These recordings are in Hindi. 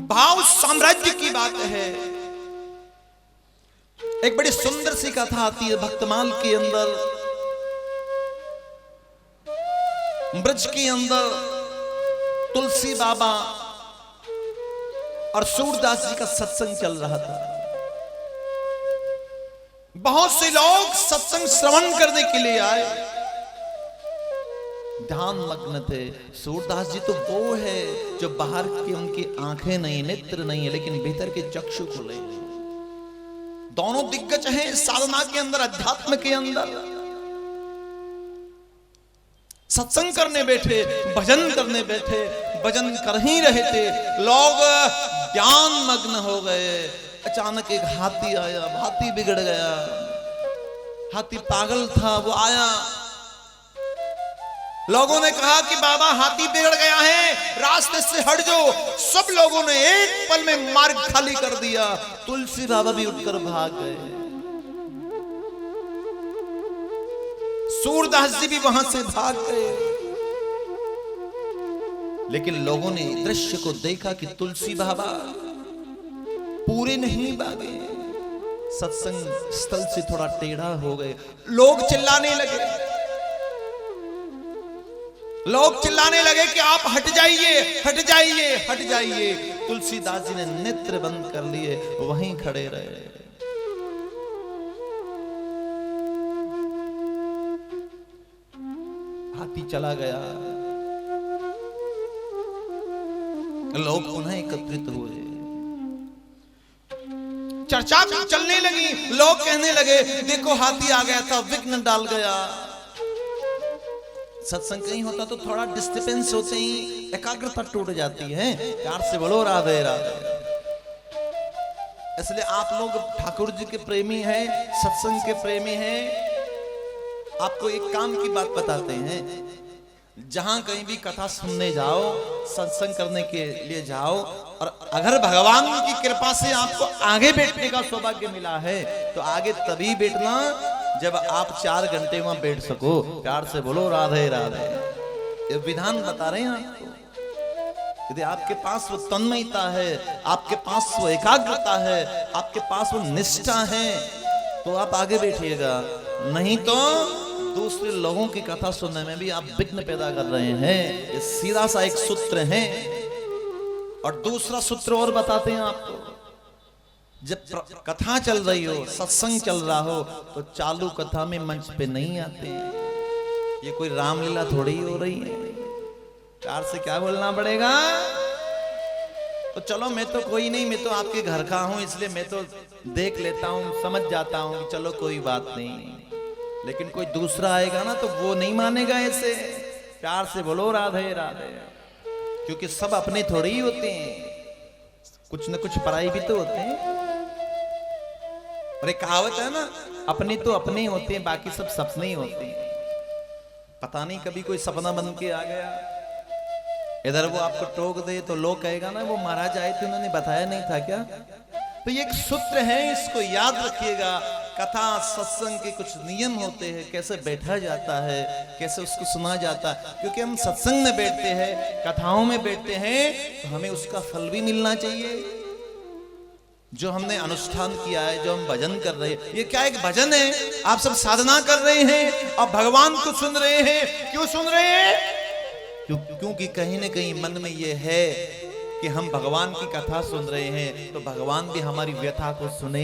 भाव साम्राज्य की बात है। एक बड़ी सुंदर सी कथा आती है भक्तमाल के अंदर। ब्रज के अंदर तुलसी बाबा और सूरदास जी का सत्संग चल रहा था। बहुत से लोग सत्संग श्रवण करने के लिए आए, ध्यान मग्न थे। सूरदास जी तो वो है जो बाहर की उनकी आंखें नहीं, नेत्र नहीं है, लेकिन भीतर के चक्षु खुले। दोनों दिग्गज हैं साधना के अंदर, अध्यात्म के अंदर। सत्संग करने बैठे, भजन करने बैठे, भजन कर ही रहे थे, लोग ध्यान मग्न हो गए। अचानक एक हाथी आया, हाथी बिगड़ गया। हाथी पागल था, वो आया। लोगों ने कहा कि बाबा हाथी बिगड़ गया है, रास्ते से हट जाओ। सब लोगों ने एक पल में मार्ग खाली कर दिया। तुलसी बाबा भी उठकर भाग गए, सूरदास जी भी वहां से भाग गए। लेकिन लोगों ने दृश्य को देखा कि तुलसी बाबा पूरे नहीं भागे, सत्संग स्थल से थोड़ा टेढ़ा हो गए। लोग चिल्लाने लगे, लोग चिल्लाने लगे कि आप हट जाइए, हट जाइए, हट जाइए। तुलसीदास जी ने नेत्र बंद कर लिए, वहीं खड़े रहे। हाथी चला गया। लोग पुनः एकत्रित हुए, चर्चा चलने लगी। लोग कहने लगे देखो हाथी आ गया था, विघ्न डाल गया। सत्संग कहीं होता तो थोड़ा डिस्टर्बेंस होते ही एकाग्रता टूट जाती है। प्यार से बोलो राधे राधे। इसलिए आप लोग ठाकुर जी के प्रेमी हैं, सत्संग के प्रेमी हैं। आपको एक काम की बात बताते हैं, जहां कहीं भी कथा सुनने जाओ, सत्संग करने के लिए जाओ, और अगर भगवान की कृपा से आपको आगे बैठने का सौभाग्य मिला है तो आगे तभी बैठना जब आप 4 घंटे वहां बैठ सको। प्यार से बोलो राधे राधे। ये विधान बता रहे हैं आपको। यदि आपके पास वो तन्मयता है, आपके पास वो एकाग्रता है, आपके पास वो निष्ठा है, तो आप आगे बैठिएगा। नहीं तो दूसरे लोगों की कथा सुनने में भी आप विघ्न पैदा कर रहे हैं। ये सीधा सा एक सूत्र है। और दूसरा सूत्र और बताते हैं आपको। जब कथा चल रही हो, सत्संग चल रहा हो, तो चालू कथा में मंच पे नहीं आते। ये कोई रामलीला थोड़ी हो रही है। प्यार से क्या बोलना पड़ेगा? तो चलो मैं तो कोई नहीं, मैं तो आपके घर का हूं, इसलिए मैं तो देख लेता हूं, समझ जाता हूं कि चलो कोई बात नहीं। लेकिन कोई दूसरा आएगा ना तो वो नहीं मानेगा ऐसे। प्यार से बोलो राधे राधे। क्योंकि सब अपने थोड़ी ही होते हैं, कुछ न कुछ पराई भी तो होते हैं। और एक कहावत है ना, अपने तो अपने होते हैं, बाकी सब सपने ही होते हैं। पता नहीं कभी कोई सपना बन के आ गया, इधर वो आपको टोक दे तो लोग कहेगा ना वो महाराज आए थे, उन्होंने बताया नहीं था क्या? तो ये एक सूत्र है, इसको याद रखिएगा। कथा सत्संग के कुछ नियम होते हैं, कैसे बैठा जाता है, कैसे उसको सुना जाता है। क्योंकि हम सत्संग में बैठते हैं, कथाओं में बैठते हैं, तो हमें उसका फल भी मिलना चाहिए। जो हमने अनुष्ठान किया है, जो हम भजन कर रहे हैं, ये क्या एक भजन है? आप सब साधना कर रहे हैं और भगवान को सुन रहे हैं। क्यों सुन रहे हैं? क्योंकि कहीं ना कहीं मन में ये है कि हम भगवान की कथा सुन रहे हैं, तो भगवान भी हमारी व्यथा को सुने।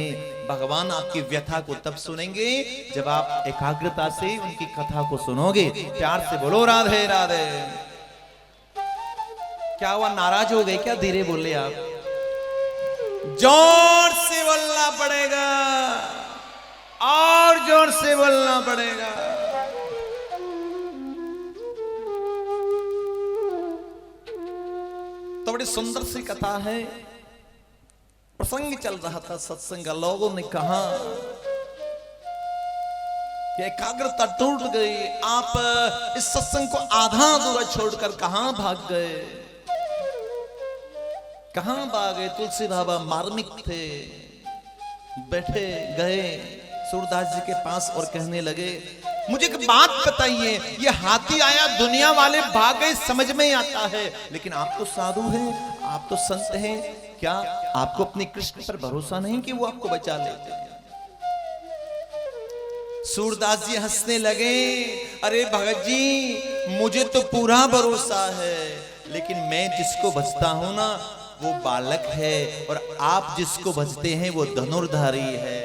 भगवान आपकी व्यथा को तब सुनेंगे जब आप एकाग्रता से उनकी कथा को सुनोगे। प्यार से बोलो राधे राधे। क्या हुआ, नाराज हो गए क्या? धीरे बोले आप, जोर से बोलना पड़ेगा, और जोर से बोलना पड़ेगा। तो बड़ी सुंदर सी कथा है। प्रसंग चल रहा था सत्संग का। लोगों ने कहा कि एकाग्रता टूट गई, आप इस सत्संग को आधा अधूरा छोड़कर कहां भाग गए, कहां भागे? तुलसी बाबा मार्मिक थे, बैठे गए सूरदास जी के पास और कहने लगे मुझे एक बात बताइए, ये हाथी आया, दुनिया वाले भाग गए, समझ में आता है, लेकिन आप तो साधु हैं, आप तो संत हैं, क्या आपको अपने कृष्ण पर भरोसा नहीं कि वो आपको बचा लेते हैं? सूरदास जी हंसने लगे, अरे भगत जी मुझे तो पूरा भरोसा है, लेकिन मैं जिसको भजता हूं ना वो बालक है, और आप जिसको भजते हैं वो धनुर्धारी है।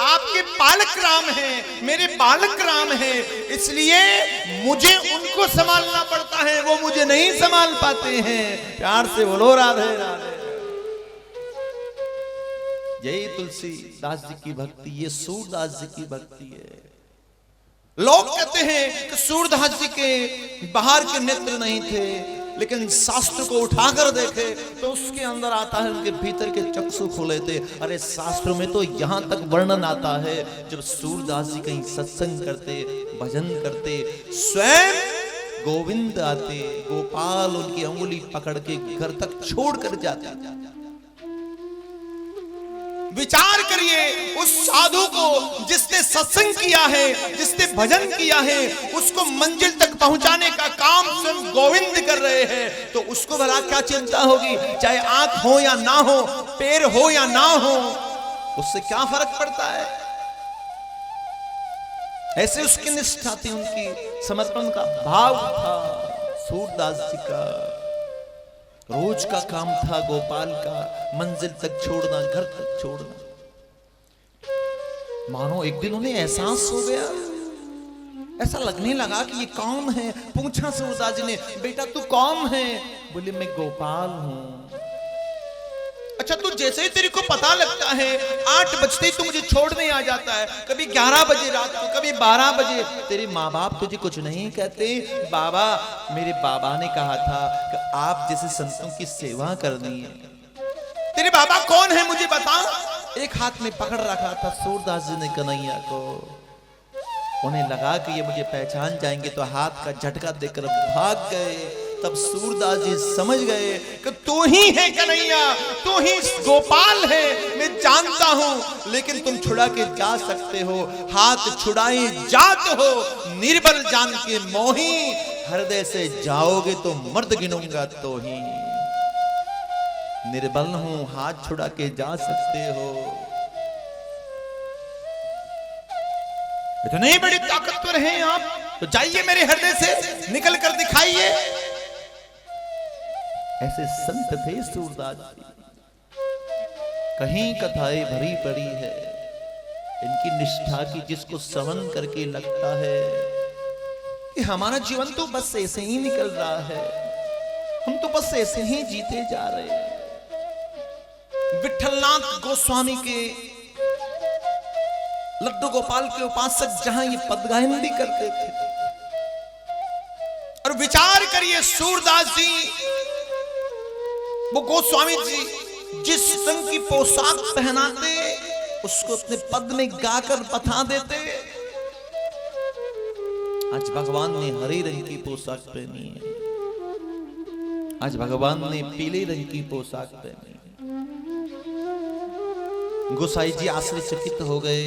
आपके बालक राम हैं, मेरे बालक राम हैं, इसलिए मुझे उनको संभालना पड़ता है, वो मुझे नहीं संभाल पाते हैं। प्यार से बोलो राधे राधे। यही तुलसीदास जी की भक्ति, ये सूरदास जी की भक्ति है। लोग कहते हैं कि सूरदास जी के बाहर के नेत्र नहीं थे, लेकिन शास्त्र को उठाकर देखे तो उसके अंदर आता है उनके भीतर के चक्षु खुले थे। अरे शास्त्रों में तो यहां तक वर्णन आता है, जब सूरदास जी कहीं सत्संग करते, भजन करते, स्वयं गोविंद आते, गोपाल उनकी अंगुली पकड़ के घर तक छोड़ कर जाते। विचार करिए, उस साधु को जिसने सत्संग किया है, जिसने भजन किया है, उसको मंजिल तक पहुंचाने का काम स्वयं गोविंद कर रहे हैं, तो उसको भला क्या चिंता होगी? चाहे आंख हो या ना हो, पैर हो या ना हो, उससे क्या फर्क पड़ता है? ऐसे उसकी निष्ठा थी, उनकी समर्पण का भाव था। सूरदास जी का रोज का काम था गोपाल का मंजिल तक छोड़ना, घर तक छोड़ना। मानो एक दिन उन्हें एहसास हो गया, ऐसा लगने लगा कि ये कौन है। पूछा सूरदास जी ने, बेटा तू कौन है? बोले मैं गोपाल हूं। अच्छा, तू जैसे ही तेरे को पता लगता है 8 बजते ही तू मुझे छोड़ने आ जाता है, कभी 11 बजे रात को, कभी 12 बजे। तेरे माँ बाप तुझे कुछ नहीं कहते? बाबा, मेरे बाबा ने कहा था कि आप जैसे संतों की सेवा करनी है। तेरे बाबा कौन है मुझे बता। एक हाथ में पकड़ रखा था सूरदास जी ने कन्हैया को। उन्हें लगा कि ये मुझे पहचान जाएंगे, तो हाथ का झटका देकर भाग गए। तब सूरदास जी समझ गए कि तू ही है कन्हैया, तू ही गोपाल है, मैं जानता हूं, लेकिन तुम छुड़ा के जा सकते हो। हाथ छुड़ाए जात हो, निर्बल जान के मोही, हृदय से जाओगे तो मर्द गिनूंगा तो ही। निर्बल हूं, हाथ छुड़ा के जा सकते हो। इतने बड़ी ताकतवर हैं आप, तो जाइए मेरे हृदय से निकल कर दिखाइए। ऐसे संत थे सूरदास जी। कहीं कथाएं भरी पड़ी है इनकी निष्ठा की, जिसको श्रवण करके लगता है कि हमारा जीवन तो बस ऐसे ही निकल रहा है, हम तो बस ऐसे ही जीते जा रहे हैं। विठलनाथ गोस्वामी के लड्डू गोपाल के उपासक जहां ये पद गायन भी करते थे, और विचार करिए सूरदास जी, वो गोस्वामी जी जिस रंग की पोशाक पहनाते उसको अपने पद में गाकर बता देते। आज भगवान ने हरे रंग की पोशाक पहनी है, आज भगवान ने पीले रंग की पोशाक पहनी है। गोसाई जी आश्चर्यचकित हो गए,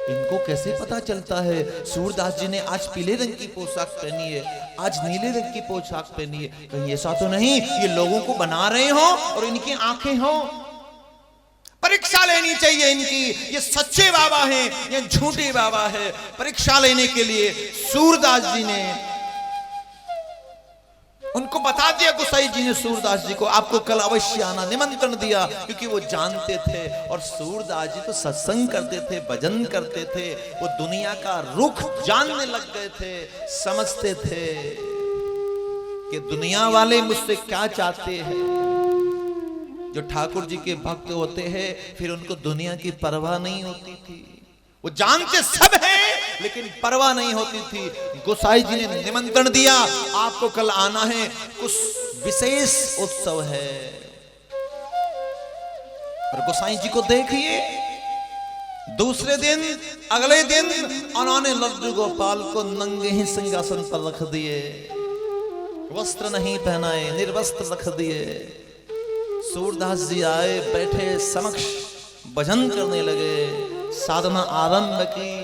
इनको कैसे पता चलता है? सूरदास जी ने आज पीले रंग की पोशाक पहनी है, आज नीले रंग की पोशाक पहनी है, कहीं ऐसा तो नहीं ये लोगों को बना रहे हो और इनकी आंखें हो? परीक्षा लेनी चाहिए इनकी, ये सच्चे बाबा हैं या झूठे बाबा है। परीक्षा लेने के लिए सूरदास जी ने उनको बता दिया, गोसाई जी ने सूरदास जी को, आपको कल अवश्य आना, निमंत्रण दिया, क्योंकि वो जानते थे। और सूरदास जी तो सत्संग करते थे, भजन करते थे, वो दुनिया का रुख जानने लग गए थे, समझते थे कि दुनिया वाले मुझसे क्या चाहते हैं। जो ठाकुर जी के भक्त होते हैं फिर उनको दुनिया की परवाह नहीं होती थी, वो जानते सब हैं लेकिन परवाह नहीं होती थी। गोसाई जी ने निमंत्रण दिया, आपको कल आना है, कुछ विशेष उत्सव है। और गोसाई जी को देखिए, दूसरे दिन अगले दिन उन्होंने लड्डू गोपाल को नंगे ही सिंहासन पर रख दिए, वस्त्र नहीं पहनाए, निर्वस्त्र रख दिए। सूरदास जी आए, बैठे समक्ष भजन करने लगे, साधना आरंभ की।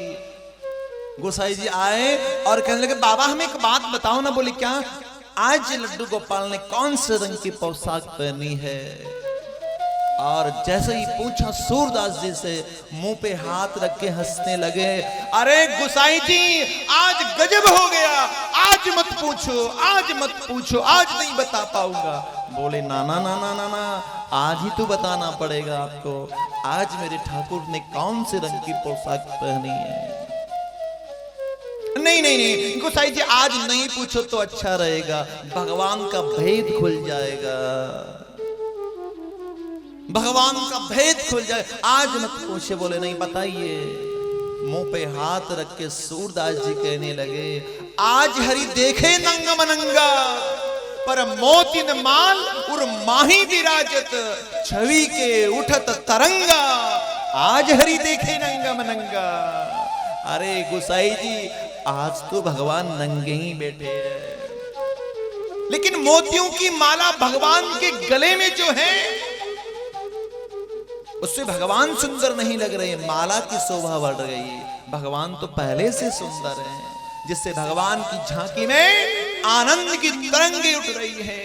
गोसाई जी आए और कहने लगे, बाबा हमें एक बात बताओ ना। बोले क्या? आज लड्डू गोपाल ने कौन से रंग की पोशाक पहनी है? और जैसे ही पूछा सूरदास जी से, मुंह पे हाथ रख के हंसने लगे। अरे गुसाई जी आज गजब हो गया, आज मत पूछो, आज मत पूछो, आज नहीं बता पाऊंगा। बोले ना ना ना ना ना ना, आज ही तो बताना पड़ेगा आपको। आज मेरे ठाकुर ने कौन से रंग की पोशाक पहनी है? नहीं नहीं नहीं गुसाई जी आज नहीं पूछो तो अच्छा रहेगा, भगवान का भेद खुल जाएगा, भगवान का भेद खुल जाए, आज मत पूछे। बोले नहीं बताइए। मुंह पे हाथ रख के सूरदास जी कहने लगे, आज हरि देखे नंग मनंगा, पर मोतिन माल उर माही विराजत, छवि के उठत तरंगा, आज हरि देखे नंग मनंगा। अरे गुसाई जी आज तो भगवान नंगे ही बैठे हैं, लेकिन मोतियों की माला भगवान के गले में जो है उससे भगवान सुंदर नहीं लग रहे, माला की शोभा बढ़ गई। भगवान तो पहले से सुंदर हैं, जिससे भगवान की झांकी में आनंद की तरंगे उठ रही है,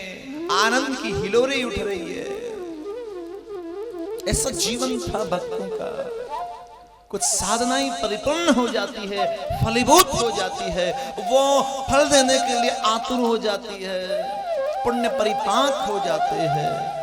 आनंद की हिलोरें उठ रही है। ऐसा जीवन था भक्तों का। कुछ साधनाएं परिपूर्ण हो जाती है, फलीभूत हो जाती है, वो फल देने के लिए आतुर हो जाती है, पुण्य परिपाक हो जाते हैं।